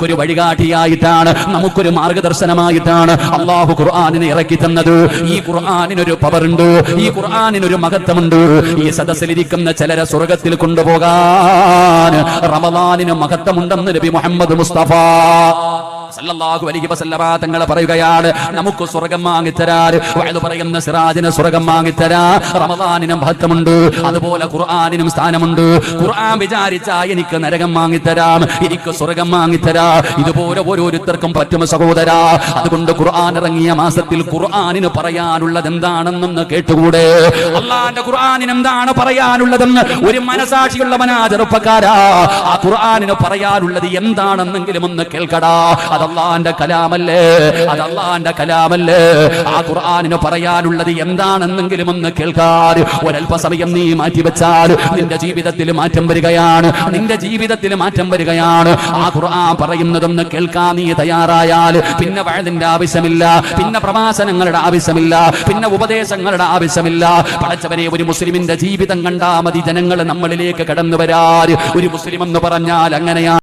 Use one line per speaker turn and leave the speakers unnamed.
ഒരു വഴികാട്ടിയായിട്ടാണ്, നമുക്കൊരു മാർഗദർശനമായിട്ടാണ് അള്ളാഹു ഖുർആനിനെ ഇറക്കി തന്നത്. ഈ ഖുർആനിനൊരു പവറുണ്ട്, ഈ ഖുർആനിനൊരു മഹത്വമുണ്ട്. ഈ സദസ്സിലിരിക്കുന്ന ചിലരെ സ്വർഗത്തിൽ കൊണ്ടുപോകാൻ റമളാനിന് മഹത്വമുണ്ടെന്ന് നബി മുഹമ്മദ് മുസ്തഫ സല്ലല്ലാഹു അലൈഹി വസല്ലമ തങ്ങൾ പറയുകയാണ്, നമുക്ക് സ്വർഗം വാങ്ങിത്തരാൻ വഅദ് പറയുന്ന സിറാജിന് സ്വർഗം വാങ്ങിത്തരാൻ റമളാനിന് മഹത്വമുണ്ട്, അതുപോലെ ഖുർആനിനും സ്ഥാനമുണ്ട്. ഖുർആൻ വിചാരിച്ചാ എനിക്ക് നരകം വാങ്ങിത്തരാം, എനിക്ക് സ്വർഗം വാങ്ങിത്തരാം. ഇതുപോലെ ഓരോരുത്തർക്കും പറ്റും സഹോദരാ. അതുകൊണ്ട് ഖുർആൻ ഇറങ്ങിയ മാസത്തിൽ ഖുർആനിന് പറയാനുള്ളത് എന്താണെന്നൊന്ന് കേട്ടുകൂടെ? അല്ലാഹുവിന്റെ ഖുർആനിന് എന്താണ് പറയാനുള്ളതെന്ന് ഒരു മനസാക്ഷിയുള്ളവനാ ചെറുപ്പക്കാരാ. ആ ഖുർആനിന് പറയാനുള്ളത് എന്താണെന്നെങ്കിലും ഒന്ന് കേൾക്കടാ. അതല്ലാഹുവിന്റെ കലാമല്ലേ, അതല്ലാഹുവിന്റെ കലാമല്ലേ. ആ ഖുർആനിന് പറയാനുള്ളത് എന്താണെന്നെങ്കിലും ഒന്ന് കേൾക്കാൻ ഒരൽപസമയം നീ മാറ്റിവെച്ചാൽ നിന്റെ ജീവിതത്തിൽ മാറ്റം വരികയാണ്, നിന്റെ ജീവിതത്തിൽ മാറ്റം വരികയാണ്. ആ ഖുർആൻ പറയുന്നതൊന്ന് കേൾക്കാൻ നീ തയ്യാറായാൽ പിന്നെ വഅദിന്റെ ആവശ്യമില്ല, പിന്നെ പ്രഭാഷണങ്ങളുടെ ആവശ്യമില്ല, പിന്നെ ഉപദേശങ്ങളുടെ ആവശ്യമില്ല. പടച്ചവനെ, ഒരു മുസ്ലിമിന്റെ ജീവിതം കണ്ടാ മതി ജനങ്ങൾ നമ്മളിലേക്ക് കടന്നു വരാൻ. ഒരു മുസ്ലിം എന്ന് പറഞ്ഞാൽ അങ്ങനെയാണ്.